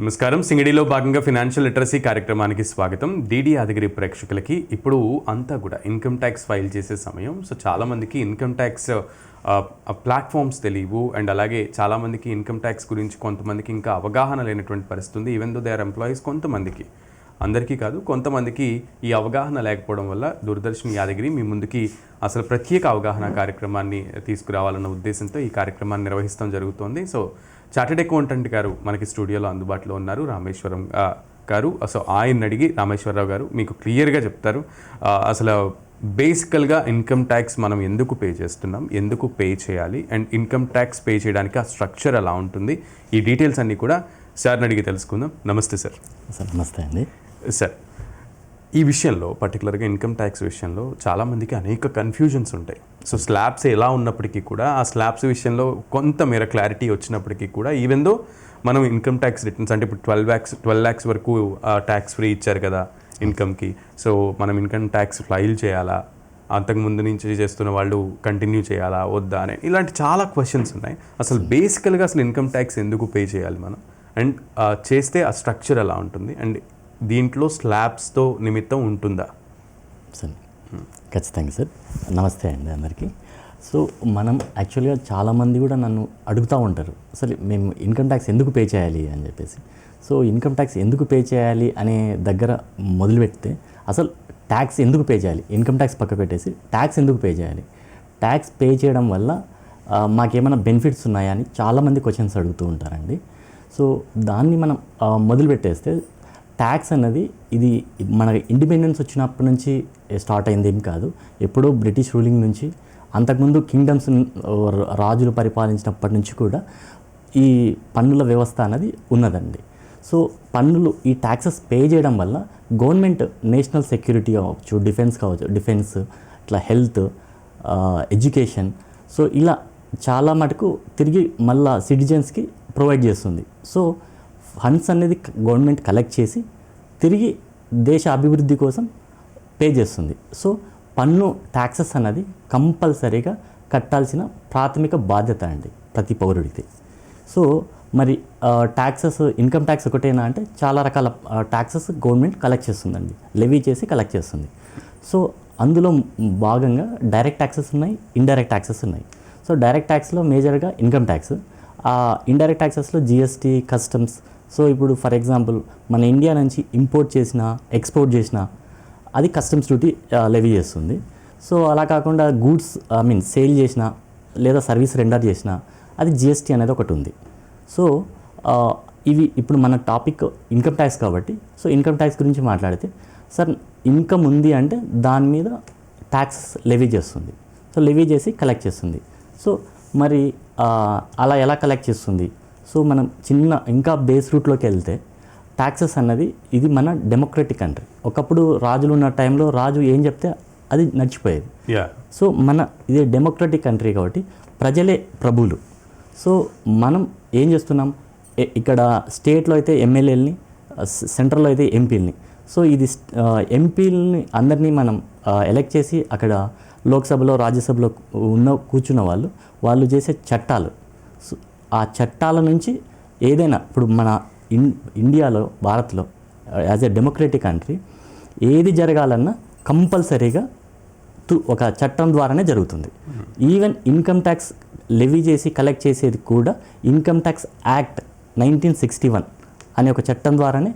నమస్కారం. సింగడిలో భాగంగా financial literacy కార్యక్రమానికి స్వాగతం. డిడి యాదగిరి ప్రేక్షకులకి ఇప్పుడు అంతా కూడా ఇన్కమ్ ట్యాక్స్ ఫైల్ చేసే సమయం. సో చాలామందికి ఇన్కమ్ ట్యాక్స్ ప్లాట్ఫామ్స్ తెలియవు అండ్ అలాగే చాలామందికి ఇన్కమ్ ట్యాక్స్ గురించి కొంతమందికి ఇంకా అవగాహన లేనటువంటి పరిస్థితి ఉంది. Even though they are employees, కొంతమందికి, అందరికీ కాదు, కొంతమందికి ఈ అవగాహన లేకపోవడం వల్ల దూరదర్శన్ యాదగిరి మీ ముందుకి అసలు ప్రత్యేక అవగాహన కార్యక్రమాన్ని తీసుకురావాలన్న ఉద్దేశంతో ఈ కార్యక్రమాన్ని నిర్వహిస్తాం జరుగుతోంది. సో చార్టెడ్ అకౌంటెంట్ గారు మనకి స్టూడియోలో అందుబాటులో ఉన్నారు, రామేశ్వరం గారు. సో ఆయన అడిగి రామేశ్వరరావు గారు మీకు క్లియర్గా చెప్తారు అసలు బేసికల్గా ఇన్కమ్ ట్యాక్స్ మనం ఎందుకు పే చేస్తున్నాం, ఎందుకు పే చేయాలి, అండ్ ఇన్కమ్ ట్యాక్స్ పే చేయడానికి ఆ స్ట్రక్చర్ ఎలా ఉంటుంది, ఈ డీటెయిల్స్ అన్నీ కూడా సార్ని అడిగి తెలుసుకుందాం. నమస్తే సార్. సార్ నమస్తే అండి. సార్, ఈ విషయంలో పర్టికులర్గా ఇన్కమ్ ట్యాక్స్ విషయంలో చాలామందికి అనేక కన్ఫ్యూజన్స్ ఉంటాయి. సో స్లాబ్స్ ఎలా ఉన్నప్పటికీ కూడా ఆ స్లాబ్స్ విషయంలో కొంతమేర క్లారిటీ వచ్చినప్పటికీ కూడా ఈవెన్ దో మనం ఇన్కమ్ ట్యాక్స్ రిటర్న్స్ అంటే ఇప్పుడు 12 lakhs వరకు ట్యాక్స్ ఫ్రీ ఇచ్చారు కదా ఇన్కమ్కి. సో మనం ఇన్కమ్ ట్యాక్స్ ఫైల్ చేయాలా, అంతకుముందు నుంచి చేస్తున్న వాళ్ళు కంటిన్యూ చేయాలా వద్దా అని ఇలాంటి చాలా క్వశ్చన్స్ ఉన్నాయి. అసలు బేసికల్గా అసలు ఇన్కమ్ ట్యాక్స్ ఎందుకు పే చేయాలి మనం, అండ్ చేస్తే ఆ స్ట్రక్చర్ ఎలా ఉంటుంది, అండ్ దీంట్లో స్లాబ్స్తో నిమిత్తం ఉంటుందా? సార్ ఖచ్చితంగా సార్. నమస్తే అండి అందరికీ. సో మనం యాక్చువల్గా చాలామంది కూడా నన్ను అడుగుతూ ఉంటారు, అసలు మేము ఇన్కమ్ ట్యాక్స్ ఎందుకు పే చేయాలి అని చెప్పేసి. సో ఇన్కమ్ ట్యాక్స్ ఎందుకు పే చేయాలి అనే దగ్గర మొదలు పెడితే అసలు ట్యాక్స్ ఎందుకు పే చేయాలి, ఇన్కమ్ ట్యాక్స్ పక్క పెట్టేసి ట్యాక్స్ ఎందుకు పే చేయాలి, ట్యాక్స్ పే చేయడం వల్ల మాకేమైనా బెనిఫిట్స్ ఉన్నాయా అని చాలామంది క్వశ్చన్స్ అడుగుతూ ఉంటారండి. సో దాన్ని మనం మొదలు పెట్టేస్తే ట్యాక్స్ అన్నది ఇది మన ఇండిపెండెన్స్ వచ్చినప్పటి నుంచి స్టార్ట్ అయింది ఏం కాదు. ఎప్పుడో బ్రిటిష్ రూలింగ్ నుంచి, అంతకుముందు కింగ్డమ్స్ రాజులు పరిపాలించినప్పటి నుంచి కూడా ఈ పన్నుల వ్యవస్థ అనేది ఉన్నదండి. సో పన్నులు, ఈ ట్యాక్సెస్ పే చేయడం వల్ల గవర్నమెంట్ నేషనల్ సెక్యూరిటీ కావచ్చు, డిఫెన్స్ ఇట్లా హెల్త్, ఎడ్యుకేషన్, సో ఇలా చాలా మటుకు తిరిగి మళ్ళా సిటిజన్స్కి ప్రొవైడ్ చేస్తుంది. సో ఫండ్స్ అనేది గవర్నమెంట్ కలెక్ట్ చేసి తిరిగి దేశ అభివృద్ధి కోసం పే చేస్తుంది. సో పన్ను ట్యాక్సెస్ అన్నది కంపల్సరీగా కట్టాల్సిన ప్రాథమిక బాధ్యత అండి ప్రతి పౌరుడికి. సో మరి ట్యాక్సెస్, ఇన్కమ్ ట్యాక్స్ ఒకటేనా అంటే చాలా రకాల ట్యాక్సెస్ గవర్నమెంట్ కలెక్ట్ చేస్తుందండి, లెవీ చేసి కలెక్ట్ చేస్తుంది. సో అందులో భాగంగా డైరెక్ట్ ట్యాక్సెస్ ఉన్నాయి, ఇండైరెక్ట్ ట్యాక్సెస్ ఉన్నాయి. సో డైరెక్ట్ ట్యాక్స్లో మేజర్గా ఇన్కమ్ ట్యాక్స్, ఇండైరెక్ట్ ట్యాక్సెస్లో జిఎస్టీ, కస్టమ్స్. సో ఇప్పుడు ఫర్ ఎగ్జాంపుల్ మన ఇండియా నుంచి ఇంపోర్ట్ చేసినా, ఎక్స్పోర్ట్ చేసినా అది కస్టమ్స్ డ్యూటీ లెవీ చేస్తుంది. సో అలా కాకుండా గూడ్స్ సేల్ చేసినా లేదా సర్వీస్ రెండర్ చేసినా అది జిఎస్టీ అనేది ఒకటి ఉంది. సో ఇవి ఇప్పుడు మన టాపిక్ ఇన్కమ్ ట్యాక్స్ కాబట్టి, సో ఇన్కమ్ ట్యాక్స్ గురించి మాట్లాడితే, సార్ ఇన్కమ్ ఉంది అంటే దాని మీద ట్యాక్స్ లెవీ చేస్తుంది. సో లెవీ చేసి కలెక్ట్ చేస్తుంది. సో మరి అలా ఎలా కలెక్ట్ చేస్తుంది? సో మనం ఇంకా బేస్ రూట్లోకి వెళ్తే ట్యాక్సెస్ అన్నది ఇది మన డెమోక్రటిక్ కంట్రీ. ఒకప్పుడు రాజులు ఉన్న టైంలో రాజు ఏం చెప్తే అది నడిచిపోయేది. సో మన ఇది డెమోక్రటిక్ కంట్రీ కాబట్టి ప్రజలే ప్రభువులు. సో మనం ఏం చేస్తున్నాం, ఇక్కడ స్టేట్లో అయితే ఎమ్మెల్యేలని, సెంట్రల్లో అయితే ఎంపీలని. సో ఇది ఎంపీలని అందరినీ మనం ఎలక్ట్ చేసి అక్కడ లోక్సభలో, రాజ్యసభలో కూర్చున్న వాళ్ళు చేసే చట్టాలు. సో ఆ చట్టాల నుంచి ఏదైనా ఇప్పుడు మన ఇండియాలో, భారత్లో యాజ్ ఎ డెమోక్రటిక్ కంట్రీ ఏది జరగాలన్నా కంపల్సరీగా ఒక చట్టం ద్వారానే జరుగుతుంది. ఈవెన్ ఇన్కమ్ ట్యాక్స్ లెవీ చేసి కలెక్ట్ చేసేది కూడా ఇన్కమ్ ట్యాక్స్ యాక్ట్ 1961 అనే ఒక చట్టం ద్వారానే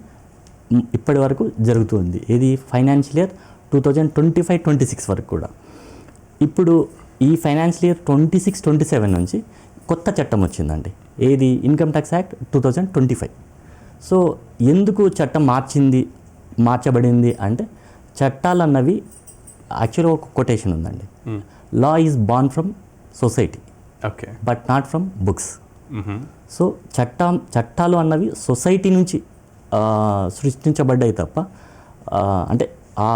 ఇప్పటి వరకు జరుగుతుంది. ఇది ఫైనాన్షియల్ ఇయర్ 2025-26 వరకు కూడా. ఇప్పుడు ఈ ఫైనాన్షియల్ ఇయర్ 26-27 నుంచి కొత్త చట్టం వచ్చిందండి. ఏది? Income tax act 2025. సో ఎందుకు చట్టం మార్చబడింది అంటే, చట్టాలు అన్నవి యాక్చువల్గా ఒక కొటేషన్ ఉందండి, law is born from society but not from books. So చట్టాలు అన్నవి సొసైటీ నుంచి సృష్టించబడ్డాయి తప్ప అంటే ఆ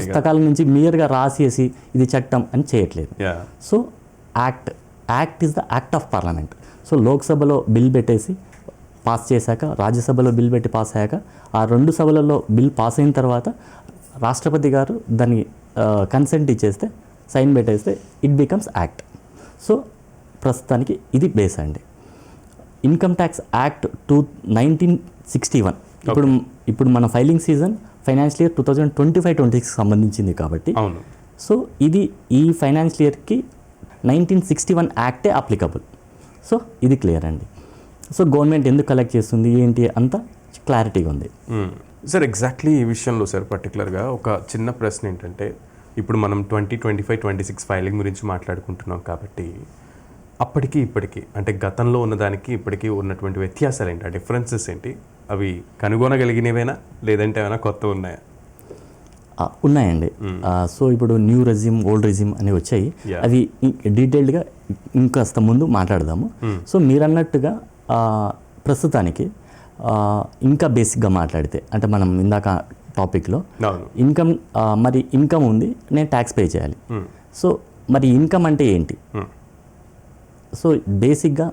పుస్తకాల నుంచి మీరుగా రాసేసి ఇది చట్టం అని చేయట్లేదు. So act is the act of parliament. So లోక్సభలో బిల్ పెట్టేసి పాస్ చేశాక, రాజ్యసభలో బిల్ పెట్టి పాస్ అయ్యాక, ఆ రెండు సభలలో బిల్ పాస్ అయిన తర్వాత రాష్ట్రపతి గారు దాన్ని కన్సెంట్ ఇచ్చేస్తే, సైన్ పెట్టేస్తే ఇట్ బికమ్స్ యాక్ట్. సో ప్రస్తుతానికి ఇది బేస్ అండి. ఇన్కమ్ ట్యాక్స్ యాక్ట్ 1961 ఇప్పుడు మన ఫైలింగ్ సీజన్ ఫైనాన్షియల్ ఇయర్ 2025-26 సంబంధించింది కాబట్టి అవును. సో ఇది ఈ ఫైనాన్షియల్ ఇయర్కి 1961 యాక్టే అప్లికబుల్. సో ఇది క్లియర్ అండి. సో గవర్నమెంట్ ఎందుకు కలెక్ట్ చేస్తుంది ఏంటి అంతా క్లారిటీగా ఉంది. సార్ ఎగ్జాక్ట్లీ ఈ విషయంలో సార్ పర్టికులర్గా ఒక చిన్న ప్రశ్న ఏంటంటే, ఇప్పుడు మనం 2025-26 ఫైలింగ్ గురించి మాట్లాడుకుంటున్నాం కాబట్టి అప్పటికి ఇప్పటికి అంటే గతంలో ఉన్నదానికి ఇప్పటికీ ఉన్నటువంటి వ్యత్యాసాలు ఏంటి, ఆ డిఫరెన్సెస్ ఏంటి, అవి కనుగొనగలిగినవేనా లేదంటే ఏమైనా కొత్త ఉన్నాయా? ఉన్నాయండి. సో ఇప్పుడు న్యూ రెజ్యూమ్ ఓల్డ్ రెజ్యూమ్ అని వచ్చాయి. అవి డీటెయిల్డ్గా ఇంకాస్త ముందు మాట్లాడదాము. సో మీరు అన్నట్టుగా ప్రస్తుతానికి ఇంకా బేసిక్గా మాట్లాడితే అంటే మనం ఇందాక టాపిక్లో ఇన్కమ్ మరి ఇన్కమ్ ఉంది, నేను ట్యాక్స్ పే చేయాలి. సో మరి ఇన్కమ్ అంటే ఏంటి? సో బేసిక్గా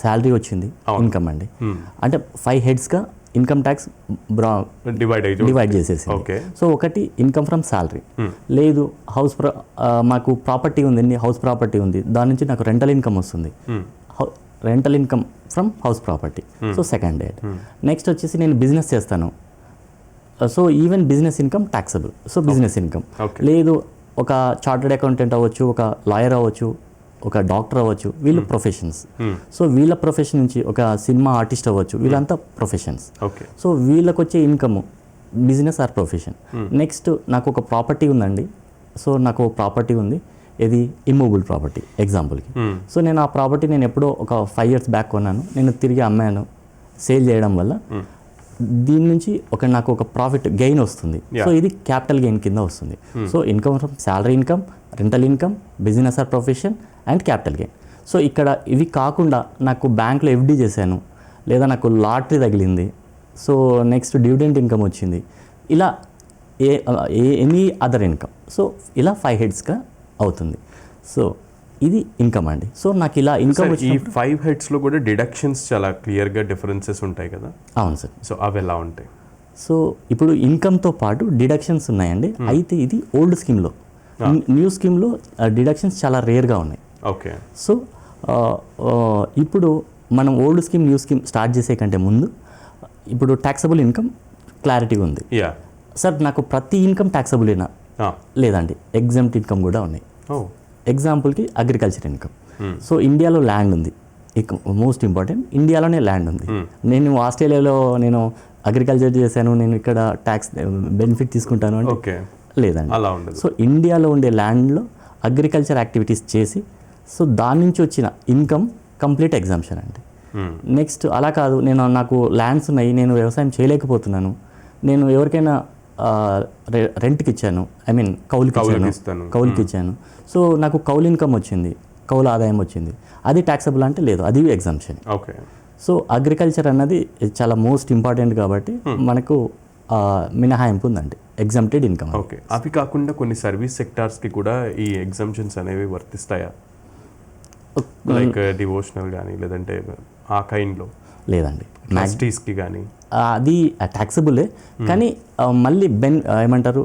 శాలరీ వచ్చింది ఇన్కమ్ అండి. అంటే 5 హెడ్స్గా ఇన్కమ్ ట్యాక్స్ డివైడ్ చేసేసి. సో ఒకటి ఇన్కమ్ ఫ్రమ్ శాలరీ, లేదు మాకు ప్రాపర్టీ ఉందండి, హౌస్ ప్రాపర్టీ ఉంది, దాని నుంచి నాకు రెంటల్ ఇన్కమ్ వస్తుంది, rental income from house property. So second head. Next వచ్చేసి నేను బిజినెస్ చేస్తాను, so even business income taxable. So business income. లేదు ఒక చార్టర్డ్ అకౌంటెంట్ అవ్వచ్చు, ఒక లాయర్ అవ్వచ్చు, ఒక డాక్టర్ అవ్వచ్చు, వీళ్ళు ప్రొఫెషన్స్. సో వీళ్ళ ప్రొఫెషన్ నుంచి ఒక సినిమా ఆర్టిస్ట్ అవ్వచ్చు, వీళ్ళంతా ప్రొఫెషన్స్. సో వీళ్ళకి వచ్చే income business are profession. Next నాకు ఒక ప్రాపర్టీ ఉందండి. సో నాకు ప్రాపర్టీ ఉంది, ఇది ఇమ్మూవబుల్ ప్రాపర్టీ ఎగ్జాంపుల్కి. సో నేను ఆ ప్రాపర్టీ నేను ఎప్పుడో ఒక 5 years బ్యాక్ కొన్నాను, నేను తిరిగి అమ్మాను. సేల్ చేయడం వల్ల దీని నుంచి నాకు ఒక ప్రాఫిట్ గెయిన్ వస్తుంది. సో ఇది క్యాపిటల్ గెయిన్ కింద వస్తుంది. So income from salary income, rental income, business are profession and capital gain. So ఇక్కడ ఇవి కాకుండా నాకు బ్యాంక్లో ఎఫ్డి చేశాను, లేదా నాకు లాటరీ తగిలింది, సో నెక్స్ట్ డివిడెంట్ ఇన్కమ్ వచ్చింది, ఇలా ఎనీ అదర్ ఇన్కమ్. సో ఇలా 5 headsగా అవుతుంది. సో ఇది ఇన్కమ్ అండి. సో నాకు ఇలా ఇన్కమ్ వచ్చి ఈ 5 headsలో కూడా డిడక్షన్స్ చాలా క్లియర్గా డిఫరెన్సెస్ ఉంటాయి కదా? అవును సార్. సో అవి ఎలా ఉంటాయి? సో ఇప్పుడు ఇన్కమ్తో పాటు డిడక్షన్స్ ఉన్నాయండి. అయితే ఇది ఓల్డ్ స్కీమ్లో, న్యూ స్కీమ్లో డిడక్షన్స్ చాలా రేర్గా ఉన్నాయి. ఓకే. సో ఇప్పుడు మనం old scheme new scheme start చేసే కంటే ముందు ఇప్పుడు ట్యాక్సబుల్ ఇన్కమ్ క్లారిటీగా ఉంది. సార్ నాకు ప్రతి ఇన్కమ్ ట్యాక్సబులేనా? లేదండి, ఎగ్జామ్ట్ ఇన్కమ్ కూడా ఉన్నాయి. ఎగ్జాంపుల్కి అగ్రికల్చర్ ఇన్కమ్. సో ఇండియాలో ల్యాండ్ ఉంది, మోస్ట్ ఇంపార్టెంట్, ఇండియాలోనే ల్యాండ్ ఉంది. నేను ఆస్ట్రేలియాలో నేను అగ్రికల్చర్ చేశాను, నేను ఇక్కడ ట్యాక్స్ బెనిఫిట్ తీసుకుంటాను అంటే లేదండి. సో ఇండియాలో ఉండే ల్యాండ్లో అగ్రికల్చర్ యాక్టివిటీస్ చేసి సో దాని నుంచి వచ్చిన ఇన్కమ్ కంప్లీట్ ఎగ్జామ్షన్ అండి. నెక్స్ట్ అలా కాదు, నాకు ల్యాండ్స్ ఉన్నాయి, నేను వ్యవసాయం చేయలేకపోతున్నాను, నేను ఎవరికైనా రెంట్కి ఇచ్చాను, ఐ మీన్ కౌలుకి ఇచ్చాను, సో నాకు కౌలు ఇన్కమ్ వచ్చింది, కౌలు ఆదాయం వచ్చింది, అది ట్యాక్సబుల్ అంటే లేదు, అది ఎగ్జామ్షన్. ఓకే. సో అగ్రికల్చర్ అన్నది చాలా మోస్ట్ ఇంపార్టెంట్ కాబట్టి మనకు మినహాయింపు ఉందండి, ఎగ్జామ్టెడ్ ఇన్కమ్. ఓకే. అవి కాకుండా కొన్ని సర్వీస్ సెక్టార్స్కి కూడా ఈ ఎగ్జామ్షన్స్ అనేవి వర్తిస్తాయా? లైక్ డివోషనల్ కానీ లేదంటే ఆ కైండ్లో? లేదండి, మ్యాజిస్ట్రీస్కి కానీ అది ట్యాక్సబులే, కానీ మళ్ళీ ఏమంటారు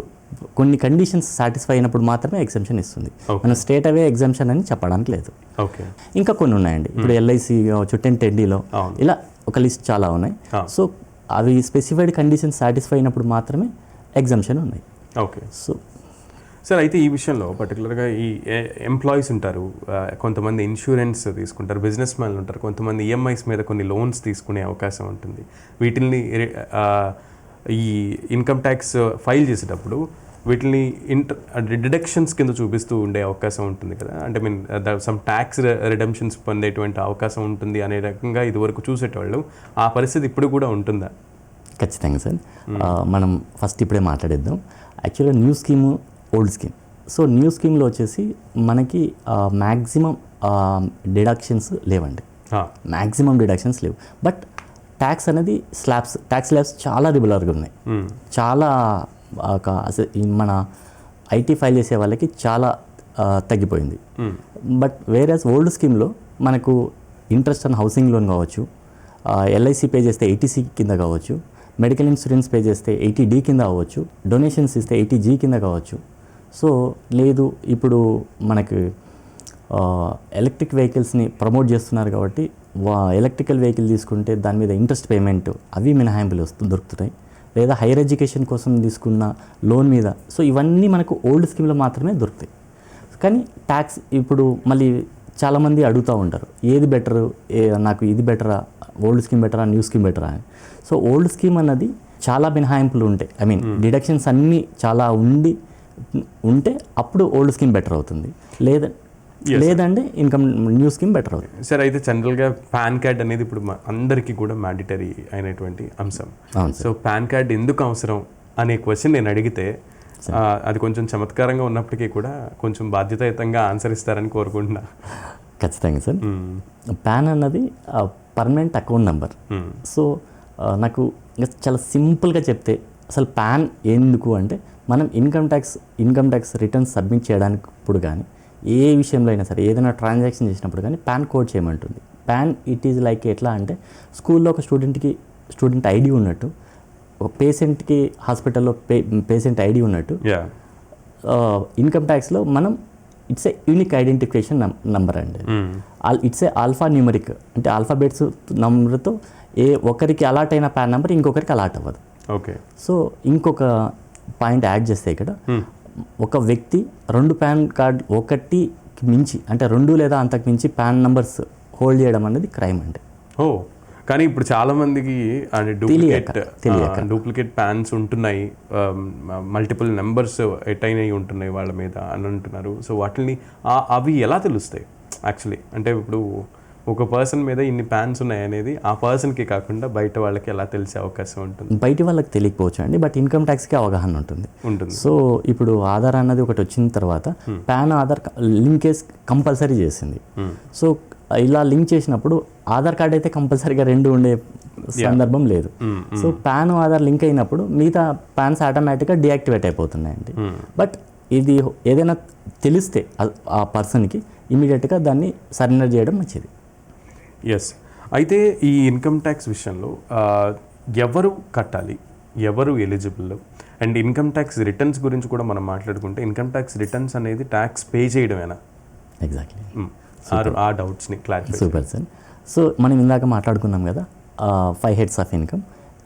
కొన్ని కండిషన్స్ సాటిస్ఫై అయినప్పుడు మాత్రమే ఎగ్జామ్షన్ ఇస్తుంది. మనం స్టేట్ అవే ఎగ్జామ్షన్ అని చెప్పడానికి లేదు. ఓకే. ఇంకా కొన్ని ఉన్నాయండి, ఇప్పుడు ఎల్ఐసి కావచ్చు, 1010Dలో ఇలా ఒక లిస్ట్ చాలా ఉన్నాయి. సో అవి స్పెసిఫైడ్ కండిషన్స్ సాటిస్ఫై అయినప్పుడు మాత్రమే ఎగ్జామ్షన్ ఉన్నాయి. ఓకే. సో సార్ అయితే ఈ విషయంలో పర్టికులర్గా ఈ ఎంప్లాయీస్ ఉంటారు, కొంతమంది ఇన్సూరెన్స్ తీసుకుంటారు, బిజినెస్ మ్యాన్లు ఉంటారు, కొంతమంది ఈఎంఐస్ మీద కొన్ని లోన్స్ తీసుకునే అవకాశం ఉంటుంది. వీటిని ఈ ఇన్కమ్ ట్యాక్స్ ఫైల్ చేసేటప్పుడు వీటిని డిడక్షన్స్ కింద చూపిస్తూ ఉండే అవకాశం ఉంటుంది కదా, అంటే మీన్ సమ్ ట్యాక్స్ రిడమ్షన్స్ పొందేటువంటి అవకాశం ఉంటుంది అనే రకంగా ఇదివరకు చూసేటవాళ్ళు. ఆ పరిస్థితి ఇప్పుడు కూడా ఉంటుందా? ఖచ్చితంగా సార్. మనం ఫస్ట్ ఇప్పుడే మాట్లాడేద్దాం. యాక్చువల్గా new scheme, old scheme. So new స్కీమ్లో వచ్చేసి మనకి మ్యాక్సిమం డిడక్షన్స్ లేవండి, మ్యాక్సిమం డిడక్షన్స్ లేవు. బట్ ట్యాక్స్ అనేది ట్యాక్స్ స్లాబ్స్ చాలా రెగ్యులర్గా ఉన్నాయి. చాలా మన ఐటీ ఫైల్ చేసే వాళ్ళకి చాలా తగ్గిపోయింది. బట్ వేరేస్ ఓల్డ్ స్కీమ్లో మనకు ఇంట్రెస్ట్ ఆన్ హౌసింగ్ లోన్ కావచ్చు, ఎల్ఐసి పే చేస్తే 80C కింద కావచ్చు, మెడికల్ ఇన్సూరెన్స్ పే చేస్తే 80D కింద అవ్వచ్చు, డొనేషన్స్ ఇస్తే 80G కింద కావచ్చు. సో లేదు ఇప్పుడు మనకి ఎలక్ట్రిక్ వెహికల్స్ని ప్రమోట్ చేస్తున్నారు కాబట్టి ఎలక్ట్రికల్ వెహికల్ తీసుకుంటే దాని మీద ఇంట్రెస్ట్ పేమెంట్ అవి మినహాయింపులు దొరుకుతున్నాయి. లేదా హైయర్ ఎడ్యుకేషన్ కోసం తీసుకున్న లోన్ మీద. సో ఇవన్నీ మనకు ఓల్డ్ స్కీమ్లో మాత్రమే దొరుకుతాయి. కానీ ట్యాక్స్ ఇప్పుడు మళ్ళీ చాలామంది అడుగుతూ ఉంటారు, ఏది బెటరు, నాకు ఇది బెటరా, ఓల్డ్ స్కీమ్ బెటరా, న్యూ స్కీమ్ బెటరా అని. సో ఓల్డ్ స్కీమ్ అన్నది చాలా మినహాయింపులు ఉంటాయి. ఐ మీన్ డిడక్షన్స్ అన్నీ చాలా ఉంటే అప్పుడు ఓల్డ్ స్కీమ్ బెటర్ అవుతుంది. లేదంటే ఇన్కమ్ న్యూ స్కీమ్ బెటర్ అవుతుంది. సార్, అయితే జనరల్గా పాన్ కార్డ్ అనేది ఇప్పుడు అందరికీ కూడా మ్యాండేటరీ అయినటువంటి అంశం. సో పాన్ కార్డ్ ఎందుకు అవసరం అనే క్వశ్చన్ నేను అడిగితే అది కొంచెం చమత్కారంగా ఉన్నప్పటికీ కూడా కొంచెం బాధ్యతాయుతంగా ఆన్సర్ ఇస్తారని కోరుకుంటున్నా. ఖచ్చితంగా సార్. పాన్ అన్నది పర్మనెంట్ అకౌంట్ నెంబర్. సో నాకు చాలా సింపుల్గా చెప్తే అసలు పాన్ ఎందుకు అంటే, మనం ఇన్కమ్ ట్యాక్స్ రిటర్న్స్ సబ్మిట్ చేయడానికి ఇప్పుడు కానీ ఏ విషయంలో అయినా సరే ఏదైనా ట్రాన్సాక్షన్ చేసినప్పుడు కానీ పాన్ కోడ్ చేయమంటుంది. పాన్ ఇట్ ఈజ్ లైక్ ఎట్లా అంటే, స్కూల్లో ఒక స్టూడెంట్ ఐడి ఉన్నట్టు, ఒక పేషెంట్కి హాస్పిటల్లో పేషెంట్ ఐడి ఉన్నట్టు, ఇన్కమ్ ట్యాక్స్లో మనం it's a unique identification number అండి. ఇట్స్ ఏ ఆల్ఫా న్యూమరిక్, అంటే ఆల్ఫాబెట్స్ నంబర్తో ఒకరికి అలాట్ అయిన పాన్ నెంబర్ ఇంకొకరికి అలాట్ అవ్వదు. ఓకే. సో ఇంకొక పాయింట్ యాడ్ చేస్తే ఇక్కడ, ఒక వ్యక్తి 2 పాన్ కార్డ్ ఒకటి మించి అంటే 2 లేదా అంతకు మించి పాన్ నంబర్స్ హోల్డ్ చేయడం అనేది క్రైమ్ అండి. కానీ ఇప్పుడు చాలా మందికి డూప్లికేట్ ప్యాన్స్ ఉంటున్నాయి, మల్టిపుల్ నెంబర్స్ ఎటైనవి ఉంటున్నాయి వాళ్ళ మీద అని అంటున్నారు. సో వాటిని అవి ఎలా తెలుస్తాయి యాక్చువల్లీ? అంటే ఇప్పుడు ఒక పర్సన్ మీద ఇన్ని ప్యాన్స్ ఉన్నాయి అనేది ఆ పర్సన్కి కాకుండా బయట వాళ్ళకి ఎలా తెలిసే అవకాశం ఉంటుంది? బయట వాళ్ళకి తెలియకపోవచ్చు అండి, బట్ ఇన్కమ్ ట్యాక్స్కి అవగాహన ఉంటుంది. సో ఇప్పుడు ఆధార్ అన్నది ఒకటి వచ్చిన తర్వాత పాన్ ఆధార్ లింకేజ్ కంపల్సరీ చేసింది. సో ఇలా లింక్ చేసినప్పుడు ఆధార్ కార్డ్ అయితే కంపల్సరీగా 2 ఉండే సందర్భం లేదు. సో పాన్ ఆధార్ లింక్ అయినప్పుడు మిగతా పాన్స్ ఆటోమేటిక్గా డియాక్టివేట్ అయిపోతున్నాయండి. బట్ ఇది ఏదైనా తెలిస్తే ఆ పర్సన్కి ఇమీడియట్గా దాన్ని సరెండర్ చేయడం మంచిది. ఎస్. అయితే ఈ ఇన్కమ్ ట్యాక్స్ విషయంలో ఎవరు కట్టాలి, ఎవరు eligible, and income tax returns గురించి కూడా మనం మాట్లాడుకుంటే, ఇన్కమ్ ట్యాక్స్ రిటర్న్స్ అనేది ట్యాక్స్ పే చేయడమేనా? ఎగ్జాక్ట్లీ. ఆ డౌట్స్ని క్లారిఫై. Super sir. సో మనం ఇందాక మాట్లాడుకున్నాం కదా 5 హెడ్స్ ఆఫ్ ఇన్కమ్.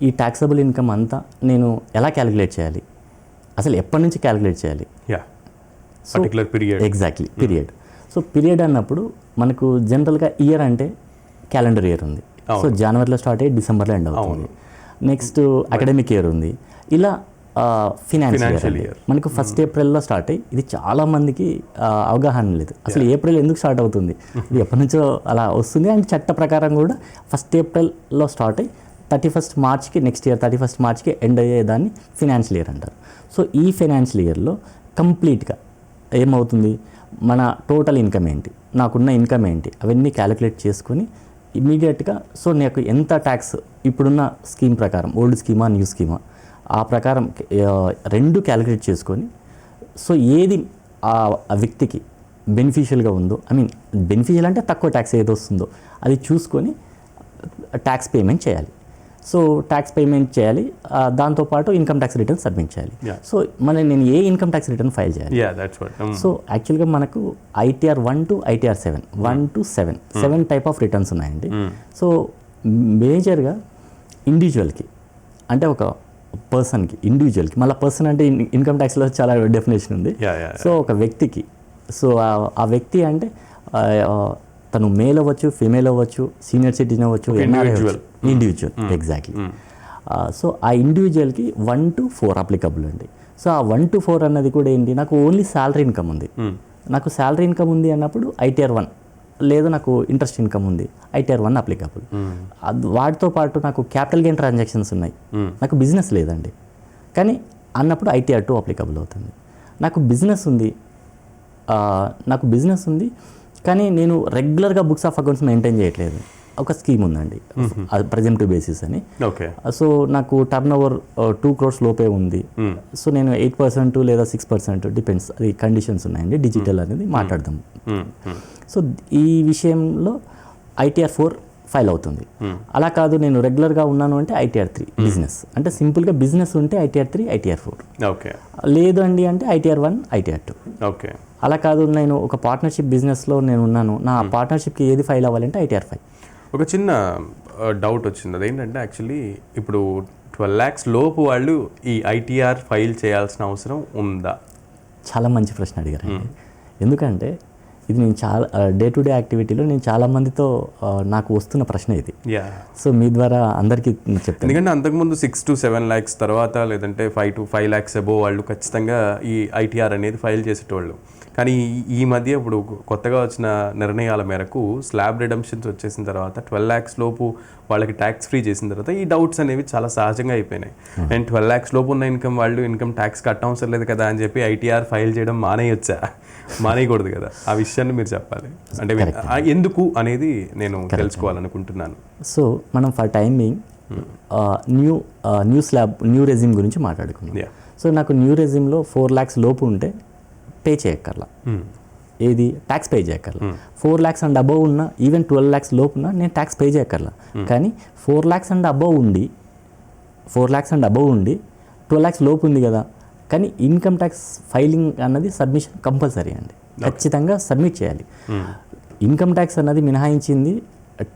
ఈ ట్యాక్సబుల్ ఇన్కమ్ అంతా నేను ఎలా క్యాలిక్యులేట్ చేయాలి, అసలు ఎప్పటి నుంచి క్యాలిక్యులేట్ చేయాలి? Particular period. Exactly, period. So period అన్నప్పుడు మనకు జనరల్గా ఇయర్ అంటే క్యాలెండర్ ఇయర్ ఉంది. సో జనవరిలో స్టార్ట్ అయ్యి డిసెంబర్లో ఎండ్ అవుతుంది. నెక్స్ట్ అకాడమిక్ ఇయర్ ఉంది. ఇలా ఫినాన్షియల్ ఇయర్ మనకు 1 ఏప్రిల్లో స్టార్ట్ అయ్యి, ఇది చాలా మందికి అవగాహన లేదు అసలు ఏప్రిల్ ఎందుకు స్టార్ట్ అవుతుంది, ఇది ఎప్పటి నుంచో అలా వస్తుంది. అండ్ చట్ట ప్రకారం కూడా 1 ఏప్రిల్లో స్టార్ట్ అయ్యి 31 మార్చ్కి నెక్స్ట్ ఇయర్ 31 మార్చ్కి ఎండ్ అయ్యేదాన్ని ఫినాన్షియల్ ఇయర్ అంటారు. సో ఈ ఫినాన్షియల్ ఇయర్లో కంప్లీట్గా ఏమవుతుంది, మన టోటల్ ఇన్కమ్ ఏంటి, నాకున్న ఇన్కమ్ ఏంటి, అవన్నీ క్యాలిక్యులేట్ చేసుకొని ఇమీడియట్గా సో నాకు ఎంత ట్యాక్స్ ఇప్పుడున్న స్కీమ్ ప్రకారం, ఓల్డ్ స్కీమా న్యూ స్కీమా, ఆ ప్రకారం 2 క్యాలిక్యులేట్ చేసుకొని సో ఏది ఆ వ్యక్తికి బెనిఫిషియల్గా ఉందో, ఐ మీన్ బెనిఫిషియల్ అంటే తక్కువ ట్యాక్స్ ఏది వస్తుందో అది చూసుకొని ట్యాక్స్ పేమెంట్ చేయాలి. సో ట్యాక్స్ పేమెంట్ చేయాలి, దాంతోపాటు ఇన్కమ్ ట్యాక్స్ రిటర్న్ సబ్మిట్ చేయాలి. సో నేను ఏ ఇన్కమ్ ట్యాక్స్ రిటర్న్ ఫైల్ చేయాలి? సో యాక్చువల్గా మనకు ITR 1 to ITR 7, 1 to 7 type of returns ఉన్నాయండి. సో మేజర్గా ఇండివిజువల్కి అంటే ఒక పర్సన్కి, ఇండివిజువల్కి, మళ్ళీ పర్సన్ అంటే ఇన్కమ్ ట్యాక్స్లో చాలా డెఫినేషన్ ఉంది. సో ఒక వ్యక్తికి, సో ఆ వ్యక్తి అంటే తను మేల్ అవ్వచ్చు, ఫీమేల్ అవ్వచ్చు, సీనియర్ సిటిజన్ అవ్వచ్చు, ఇండివిజువల్. ఎగ్జాక్ట్లీ. సో ఆ ఇండివిజువల్కి 1 to 4 అప్లికబుల్ అండి. సో ఆ 1 to 4 అన్నది కూడా ఏంటి, నాకు ఓన్లీ శాలరీ ఇన్కమ్ ఉంది, నాకు శాలరీ ఇన్కమ్ ఉంది అన్నప్పుడు ITR 1, లేదా నాకు ఇంట్రెస్ట్ ఇన్కమ్ ఉంది ITR 1 అప్లికబుల్. వాటితో పాటు నాకు క్యాపిటల్ గెయిన్ ట్రాన్సాక్షన్స్ ఉన్నాయి, నాకు బిజినెస్ లేదండి కానీ అన్నప్పుడు ITR 2 అప్లికబుల్ అవుతుంది. నాకు బిజినెస్ ఉంది కానీ నేను రెగ్యులర్గా బుక్స్ ఆఫ్ అకౌంట్స్ మెయింటైన్ చేయట్లేదు, ఒక స్కీమ్ ఉందండి ప్రెజెంటివ్ బేసిస్ అని. సో నాకు టర్న్ ఓవర్ 2 crores లోపే ఉంది. సో నేను 8% లేదా 6% డిపెండ్స్, అది కండిషన్స్ ఉన్నాయండి, డిజిటల్ అనేది మాట్లాడదాం. సో ఈ విషయంలో ITR 4 ఫైల్ అవుతుంది. అలా కాదు నేను రెగ్యులర్గా ఉన్నాను అంటే ITR 3 బిజినెస్, అంటే సింపుల్గా బిజినెస్ ఉంటే ITR 3 ITR 4. ఓకే. లేదు అండి అంటే ITR 1 ITR 2. ఓకే. అలా కాదు నేను ఒక పార్ట్నర్షిప్ బిజినెస్లో నేను ఉన్నాను, నా పార్ట్నర్షిప్కి ఏది ఫైల్ అవ్వాలంటే ITR 5. ఒక చిన్న డౌట్ వచ్చింది, అదేంటంటే యాక్చువల్లీ ఇప్పుడు 12 lakhs లోపు వాళ్ళు ఈ ITR ఫైల్ చేయాల్సిన అవసరం ఉందా? చాలా మంచి ప్రశ్న అడిగారండి. ఎందుకంటే ఇది నేను చాలా డే టు డే యాక్టివిటీలో నేను చాలా మందితో నాకు వస్తున్న ప్రశ్న ఇది. సో మీ ద్వారా అందరికీ చెప్తాను. ఎందుకంటే అంతకుముందు 6 to 7 lakhs తర్వాత లేదంటే 5 to 5 lakhs అబోవ్ వాళ్ళు ఖచ్చితంగా ఈ ITR అనేది ఫైల్ చేసేటోళ్ళు. కానీ ఈ మధ్య ఇప్పుడు కొత్తగా వచ్చిన నిర్ణయాల మేరకు స్లాబ్ రిడమ్షన్స్ వచ్చేసిన తర్వాత 12 lakhs లోపు వాళ్ళకి ట్యాక్స్ ఫ్రీ చేసిన తర్వాత ఈ డౌట్స్ అనేవి చాలా సహజంగా అయిపోయినాయి. అండ్ 12 lakhs లోపు ఉన్న ఇన్కమ్ వాళ్ళు ఇన్కమ్ ట్యాక్స్ కట్టవసరం లేదు కదా అని చెప్పి ITR ఫైల్ చేయడం మానేయకూడదు కదా. ఆ విషయాన్ని మీరు చెప్పాలి, అంటే ఎందుకు అనేది నేను తెలుసుకోవాలనుకుంటున్నాను. సో మనం for time being new resume గురించి మాట్లాడుకుందాం. సో నాకు న్యూ రెజ్యూమ్లో 4 lakhs లోపు ఉంటే పే చేయక్కర్లా, ఏది ట్యాక్స్ పే చేయక్కర్లా. 4 lakhs అండ్ అబవ్ ఉన్న, ఈవెన్ 12 lakhs లోపు ఉన్న నేను ట్యాక్స్ పే చేయక్కర్లా. కానీ 4 lakhs అండ్ అబవ్ ఉండి 12 lakhs లోపు ఉంది కదా, కానీ ఇన్కమ్ ట్యాక్స్ ఫైలింగ్ అన్నది సబ్మిషన్ కంపల్సరీ అండి, ఖచ్చితంగా సబ్మిట్ చేయాలి. ఇన్కమ్ ట్యాక్స్ అన్నది మినహాయించింది,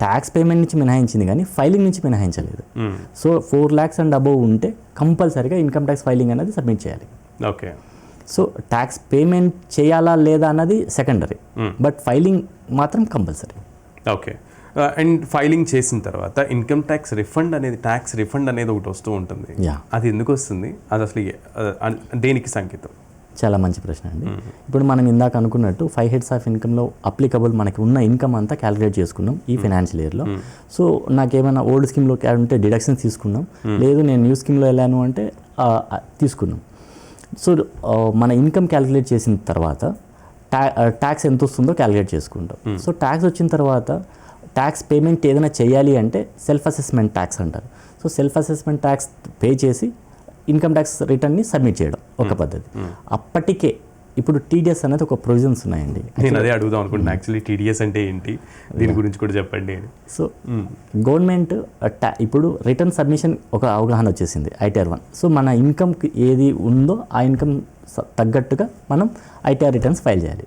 ట్యాక్స్ పేమెంట్ నుంచి మినహాయించింది కానీ ఫైలింగ్ నుంచి మినహాయించలేదు. సో 4 lakhs అండ్ అబవ్ ఉంటే కంపల్సరీగా ఇన్కమ్ ట్యాక్స్ ఫైలింగ్ అనేది సబ్మిట్ చేయాలి. ఓకే. సో ట్యాక్స్ పేమెంట్ చేయాలా లేదా అన్నది సెకండరీ, బట్ ఫైలింగ్ మాత్రం కంపల్సరీ. ఓకే. అండ్ ఫైలింగ్ చేసిన తర్వాత ఇన్కమ్ ట్యాక్స్ రిఫండ్ అనేది ఒకటి వస్తూ ఉంటుంది. అది ఎందుకు వస్తుంది? అది అసలు దేనికి సంకేతం? చాలా మంచి ప్రశ్న అండి. ఇప్పుడు మనం ఇందాక అనుకున్నట్టు 5 heads ఆఫ్ ఇన్కమ్లో అప్లికబుల్ మనకి ఉన్న ఇన్కమ్ అంతా క్యాలిక్యులేట్ చేసుకున్నాం ఈ ఫైనాన్షియల్ ఇయర్లో. సో నాకేమైనా ఓల్డ్ స్కీమ్లో ఉంటే డిడక్షన్స్ తీసుకున్నాం, లేదు నేను న్యూ స్కీమ్లో వెళ్ళాను అంటే తీసుకున్నాం. సో మన ఇన్కమ్ క్యాలిక్యులేట్ చేసిన తర్వాత ట్యాక్స్ ఎంత వస్తుందో క్యాలిక్యులేట్ చేసుకుంటాం. సో ట్యాక్స్ వచ్చిన తర్వాత ట్యాక్స్ పేమెంట్ ఏదైనా చేయాలి అంటే సెల్ఫ్ అసెస్మెంట్ ట్యాక్స్ అంటారు. So self assessment tax pay చేసి ఇన్కమ్ ట్యాక్స్ రిటర్న్ని సబ్మిట్ చేయడం ఒక పద్ధతి. అప్పటికే ఇప్పుడు TDS అనేది ఒక ప్రొవిజన్స్ ఉన్నాయండి. నేను అదే అడుగుదాం అనుకుంటున్నాను, యాక్చువల్లీ TDS అంటే ఏంటి, దీని గురించి కూడా చెప్పండి. సో గవర్నమెంట్ ఇప్పుడు రిటర్న్ సబ్మిషన్ ఒక అవగాహన వచ్చేసింది ITR 1. సో మన ఇన్కమ్కి ఏది ఉందో ఆ ఇన్కమ్ తగ్గట్టుగా మనం ITR రిటర్న్స్ ఫైల్ చేయాలి.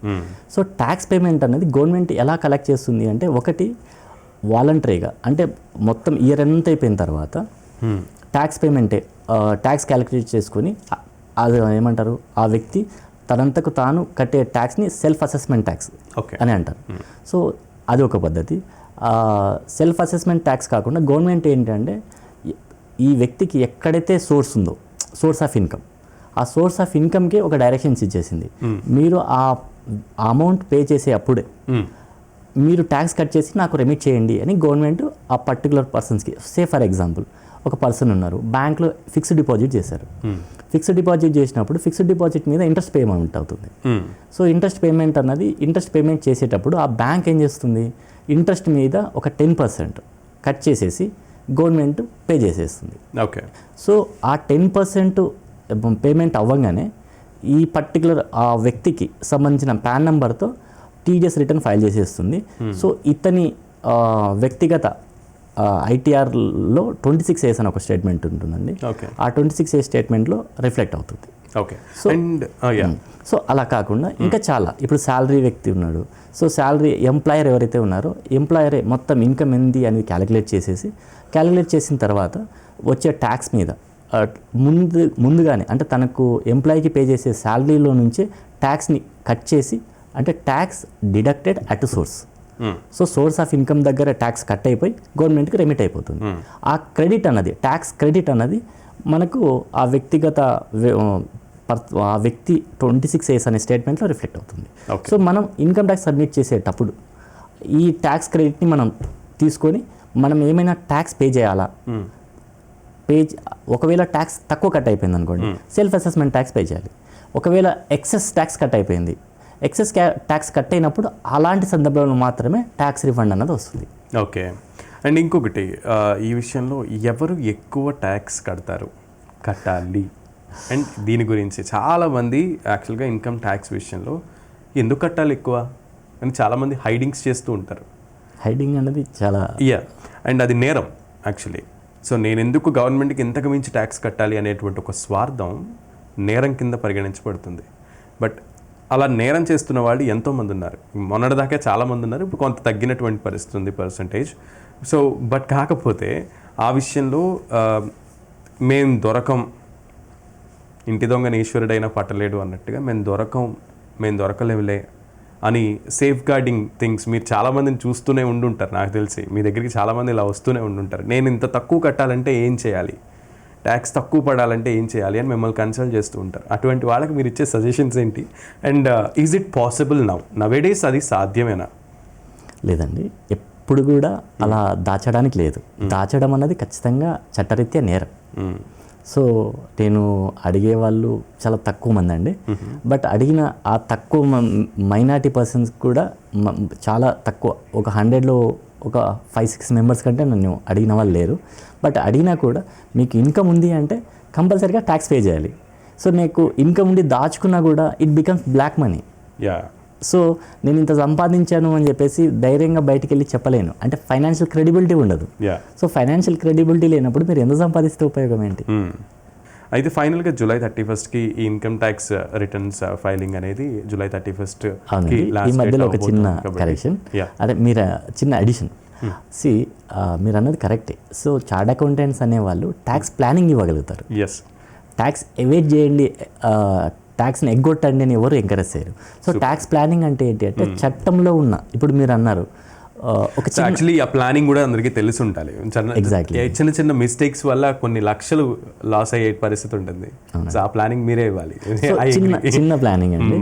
సో ట్యాక్స్ పేమెంట్ అనేది గవర్నమెంట్ ఎలా కలెక్ట్ చేస్తుంది అంటే, ఒకటి వాలంటరీగా, అంటే మొత్తం ఇయర్ ఎంత అయిపోయిన తర్వాత ట్యాక్స్ పేమెంటే ట్యాక్స్ క్యాలిక్యులేట్ చేసుకొని అది ఏమంటారు, ఆ వ్యక్తి తనంతకు తాను కట్టే ట్యాక్స్ని సెల్ఫ్ అసెస్మెంట్ ట్యాక్స్ అని అంటారు. సో అది ఒక పద్ధతి. సెల్ఫ్ అసెస్మెంట్ ట్యాక్స్ కాకుండా గవర్నమెంట్ ఏంటంటే ఈ వ్యక్తికి ఎక్కడైతే సోర్స్ ఉందో, సోర్స్ ఆఫ్ ఇన్కమ్, ఆ సోర్స్ ఆఫ్ ఇన్కమ్కి ఒక డైరెక్షన్స్ ఇచ్చేసింది. మీరు ఆ అమౌంట్ పే చేసే అప్పుడే మీరు ట్యాక్స్ కట్ చేసి నాకు రెమిట్ చేయండి అని గవర్నమెంట్ ఆ పర్టికులర్ పర్సన్స్కి, సే ఫర్ ఎగ్జాంపుల్ ఒక పర్సన్ ఉన్నారు, బ్యాంక్లో ఫిక్స్డ్ డిపాజిట్ చేశారు. ఫిక్స్డ్ డిపాజిట్ చేసినప్పుడు ఫిక్స్డ్ డిపాజిట్ మీద ఇంట్రెస్ట్ పేమెంట్ అవుతుంది. సో ఇంట్రెస్ట్ పేమెంట్ చేసేటప్పుడు ఆ బ్యాంక్ ఏం చేస్తుంది, ఇంట్రెస్ట్ మీద ఒక 10% కట్ చేసేసి గవర్నమెంట్ పే చేసేస్తుంది. ఓకే. సో ఆ 10% పేమెంట్ అవ్వగానే ఈ పర్టికులర్ ఆ వ్యక్తికి సంబంధించిన పాన్ నెంబర్తో TDS రిటర్న్ ఫైల్ చేసేస్తుంది. సో ఇతని వ్యక్తిగత ITRలో 26A అని ఒక స్టేట్మెంట్ ఉంటుందండి. ఆ 26A స్టేట్మెంట్లో రిఫ్లెక్ట్ అవుతుంది. ఓకే. సో అలా కాకుండా ఇంకా చాలా, ఇప్పుడు శాలరీ వ్యక్తి ఉన్నాడు, సో శాలరీ ఎంప్లాయర్ ఎవరైతే ఉన్నారో ఎంప్లాయరే మొత్తం ఇన్కమ్ ఏంది అనేది క్యాలిక్యులేట్ చేసిన తర్వాత వచ్చే ట్యాక్స్ మీద ముందుగానే, అంటే తనకు ఎంప్లాయీకి పే చేసే శాలరీలో నుంచే ట్యాక్స్ని కట్ చేసి, అంటే tax deducted at source. So source of income దగ్గర ట్యాక్స్ కట్ అయిపోయి గవర్నమెంట్కి రెమిట్ అయిపోతుంది. ఆ క్రెడిట్ అన్నది, ట్యాక్స్ క్రెడిట్ అన్నది మనకు ఆ వ్యక్తి 26A అనే స్టేట్మెంట్లో రిఫ్లెక్ట్ అవుతుంది. సో మనం ఇన్కమ్ ట్యాక్స్ సబ్మిట్ చేసేటప్పుడు ఈ ట్యాక్స్ క్రెడిట్ని మనం తీసుకొని మనం ఏమైనా ట్యాక్స్ పే చేయాలా, ఒకవేళ ట్యాక్స్ తక్కువ కట్ అయిపోయింది అనుకోండి, సెల్ఫ్ అసెస్మెంట్ ట్యాక్స్ పే చేయాలి. ఒకవేళ ఎక్సెస్ ట్యాక్స్ కట్ అయిపోయింది, ఎక్సెస్ ట్యాక్స్ కట్ అయినప్పుడు అలాంటి సందర్భంలో మాత్రమే ట్యాక్స్ రిఫండ్ అన్నది వస్తుంది. ఓకే. అండ్ ఇంకొకటి, ఈ విషయంలో ఎవరు ఎక్కువ ట్యాక్స్ కట్టాలి అండ్ దీని గురించి చాలామంది యాక్చువల్గా ఇన్కమ్ ట్యాక్స్ విషయంలో ఎందుకు కట్టాలి ఎక్కువ అని చాలామంది హైడింగ్స్ చేస్తూ ఉంటారు. హైడింగ్ అనేది చాలా అండ్ అది నేరం యాక్చువల్లీ. సో నేను ఎందుకు గవర్నమెంట్కి ఇంతకు మించి ట్యాక్స్ కట్టాలి అనేటువంటి ఒక స్వార్థం నేరం కింద పరిగణించబడుతుంది. బట్ అలా నేరం చేస్తున్న వాళ్ళు ఎంతోమంది ఉన్నారు. మొన్నటిదాకా చాలామంది ఉన్నారు, ఇప్పుడు కొంత తగ్గినటువంటి పరిస్థితి ఉంది పర్సంటేజ్. సో బట్ కాకపోతే ఆ విషయంలో మేము దొరకం, ఇంటి దొంగని ఈశ్వరుడైనా పట్టలేడు అన్నట్టుగా మేము దొరకలేవులే అని సేఫ్ గార్డింగ్ థింగ్స్ మీరు చాలామందిని చూస్తూనే ఉండుంటారు. నాకు తెలిసి మీ దగ్గరికి చాలామంది ఇలా వస్తూనే ఉండుంటారు. నేను ఇంత తక్కువ కట్టాలంటే ఏం చేయాలి, ట్యాక్స్ తక్కువ పడాలంటే ఏం చేయాలి అని మిమ్మల్ని కన్సల్ట్ చేస్తూ ఉంటారు. అటువంటి వాళ్ళకి మీరు ఇచ్చే సజెషన్స్ ఏంటి? And is it possible nowadays అది సాధ్యమేనా? లేదండి, ఎప్పుడు కూడా అలా దాచడానికి లేదు. దాచడం అన్నది ఖచ్చితంగా చట్టరీత్యా నేరం. సో నేను అడిగే వాళ్ళు చాలా తక్కువ మంది అండి. బట్ అడిగిన ఆ తక్కువ మైనారిటీ పర్సన్స్ కూడా చాలా తక్కువ, ఒక 100లో ఒక 5-6 మెంబర్స్ కంటే నన్ను అడిగిన వాళ్ళు లేరు. బట్ అడిగినా కూడా మీకు ఇన్కమ్ ఉంది అంటే కంపల్సరీగా ట్యాక్స్ పే చేయాలి. సో నీకు ఇన్కమ్ ఉండి దాచుకున్నా కూడా it becomes black money. So నేను ఇంత సంపాదించాను అని చెప్పేసి ధైర్యంగా బయటికి వెళ్ళి చెప్పలేను, అంటే ఫైనాన్షియల్ క్రెడిబిలిటీ ఉండదు. సో ఫైనాన్షియల్ క్రెడిబిలిటీ లేనప్పుడు మీరు ఎంత సంపాదిస్తే ఉపయోగం ఏంటి? అయితే ఫైనల్గా July 31st ఈ ఇన్కమ్ ట్యాక్స్ రిటర్న్స్ ఫైలింగ్ అనేది July 31st. ఈ మధ్యలో ఒక చిన్న కరెక్షన్, అదే మీరు చిన్న అడిషన్. మీరు అన్నది కరెక్టే. సో చార్ట్ అకౌంటెంట్స్ అనేవాళ్ళు ట్యాక్స్ ప్లానింగ్ ఇవ్వగలుగుతారు. ట్యాక్స్ ఎవేట్ చేయండి, ట్యాక్స్ని ఎగ్గొట్టండి అని ఎవరు ఎంకరేజ్ చేయరు. సో ట్యాక్స్ ప్లానింగ్ అంటే ఏంటి అంటే చట్టంలో ఉన్న, ఇప్పుడు మీరు అన్నారు ఒక యాక్చువల్లీ ఆ ప్లానింగ్ కూడా అందరికీ తెలిసి ఉండాలి. ఎగ్జాక్ట్లీ చిన్న చిన్న మిస్టేక్స్ వల్ల కొన్ని లక్షలు లాస్ అయ్యే పరిస్థితి ఉంటుంది. సో ఆ ప్లానింగ్ మీరే ఇవ్వాలి. చిన్న ప్లానింగ్ అండి.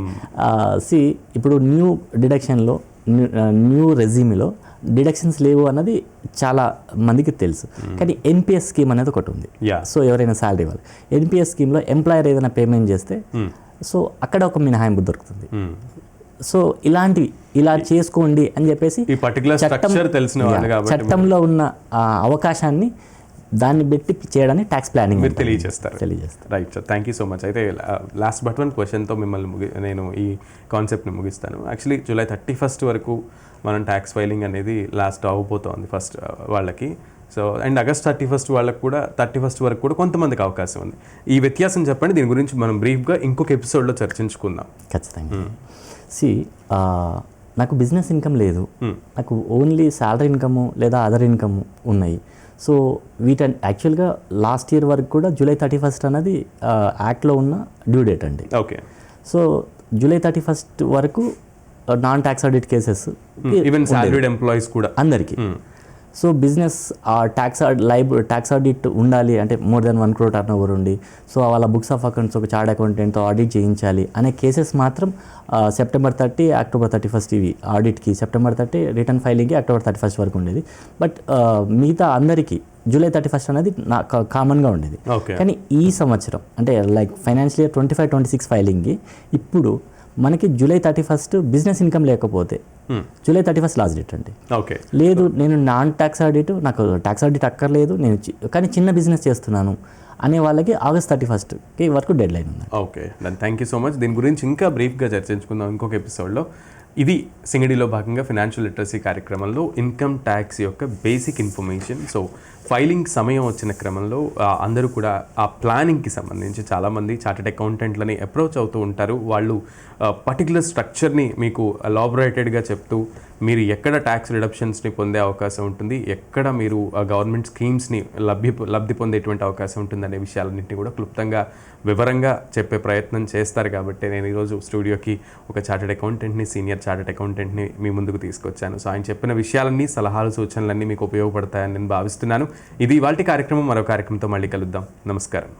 ఇప్పుడు న్యూ డిడక్షన్లో న్యూ రెజ్యూమ్లో డిడక్షన్స్ లేవు అన్నది చాలా మందికి తెలుసు. కానీ ఎన్పిఎస్ స్కీమ్ అనేది ఒకటి ఉంది. సో ఎవరైనా శాలరీ ఇవ్వాలి, ఎన్పిఎస్ స్కీమ్లో ఎంప్లాయర్ ఏదైనా పేమెంట్ చేస్తే సో అక్కడ ఒక మినహాయింపు దొరుకుతుంది. సో ఇలాంటివి ఇలా చేసుకోండి అని చెప్పేసి చట్టంలో ఉన్న అవకాశాన్ని దాన్ని పెట్టి చేయడానికి ట్యాక్స్ ప్లానింగ్ మీరు తెలియజేస్తారు. Right sir, thank you so much. అయితే లాస్ట్ బట్ వన్ క్వశ్చన్తో మిమ్మల్ని నేను ఈ కాన్సెప్ట్ని ముగిస్తాను. యాక్చువల్లీ July 31st వరకు మనం ట్యాక్స్ ఫైలింగ్ అనేది లాస్ట్ అవ్వబోతోంది ఫస్ట్ వాళ్ళకి. సో అండ్ August 31st వాళ్ళకి కూడా 31st వరకు కూడా కొంతమందికి అవకాశం ఉంది. ఈ వ్యత్యాసం చెప్పండి, దీని గురించి మనం బ్రీఫ్గా ఇంకొక ఎపిసోడ్లో చర్చించుకుందాం. ఖచ్చితంగా. నాకు బిజినెస్ ఇన్కమ్ లేదు, నాకు ఓన్లీ శాలరీ ఇన్కము లేదా అదర్ ఇన్కమ్ ఉన్నాయి. సో యాక్చువల్గా లాస్ట్ ఇయర్ వరకు కూడా July 31st అనేది యాక్ట్లో ఉన్న డ్యూ డేట్ అండి. ఓకే. సో July 31st వరకు non tax audit cases even salaried employees కూడా అందరికీ. సో బిజినెస్ ట్యాక్స్ ఆడిట్ ఉండాలి అంటే more than 1 crore turn over ఉండి, సో వాళ్ళ బుక్స్ ఆఫ్ అకౌంట్స్ ఒక చార్ట్ అకౌంటెంట్తో ఆడిట్ చేయించాలి అనే కేసెస్ మాత్రం September 30, October 31st ఇవి ఆడిట్కి, September 30 రిటర్న్ ఫైలింగ్కి October 31st వరకు ఉండేది. బట్ మిగతా అందరికీ July 31st అనేది కామన్గా ఉండేది. కానీ ఈ సంవత్సరం అంటే లైక్ ఫైనాన్షియల్ ఇయర్ 25-26 ఫైలింగ్కి ఇప్పుడు మనకి July 31st బిజినెస్ ఇన్కమ్ లేకపోతే July 31st లాస్ట్ డేట్ అండి. లేదు నేను నాన్ ట్యాక్స్ ఆడిట్, నాకు ట్యాక్స్ ఆడిట్ అక్కర్లేదు, నేను కానీ చిన్న బిజినెస్ చేస్తున్నాను అనే వాళ్ళకి August 31st వరకు డెడ్ లైన్ ఉంది. Okay, thank you so much. దీని గురించి ఇంకా బ్రీఫ్గా చర్చించుకుందాం ఇంకొక ఎపిసోడ్లో. ఇది సింగిడిలో భాగంగా ఫినాన్షియల్ లిటరసీ కార్యక్రమంలో ఇన్కమ్ ట్యాక్స్ యొక్క బేసిక్ ఇన్ఫర్మేషన్. సో ఫైలింగ్ సమయం వచ్చిన క్రమంలో అందరూ కూడా ఆ ప్లానింగ్కి సంబంధించి చాలామంది చార్టెడ్ అకౌంటెంట్లని అప్రోచ్ అవుతూ ఉంటారు. వాళ్ళు పర్టికులర్ స్ట్రక్చర్ని మీకు ఎలాబొరేటెడ్గా చెప్తూ మీరు ఎక్కడ ట్యాక్స్ రిడక్షన్స్ని పొందే అవకాశం ఉంటుంది, ఎక్కడ మీరు గవర్నమెంట్ స్కీమ్స్ని లబ్ధి పొందేటువంటి అవకాశం ఉంటుంది అనే విషయాలన్నింటినీ కూడా క్లుప్తంగా వివరంగా చెప్పే ప్రయత్నం చేస్తారు. కాబట్టి నేను ఈరోజు స్టూడియోకి ఒక చార్టెడ్ అకౌంటెంట్ని, సీనియర్ చార్టెడ్ అకౌంటెంట్ని మీ ముందుకు తీసుకొచ్చాను. సో ఆయన చెప్పిన విషయాలన్నీ, సలహాలు, సూచనలన్నీ మీకు ఉపయోగపడతాయని నేను భావిస్తున్నాను. ఇది ఇవాల్టి కార్యక్రమం. మరో కార్యక్రమంతో మళ్ళీ కలుద్దాం. నమస్కారం.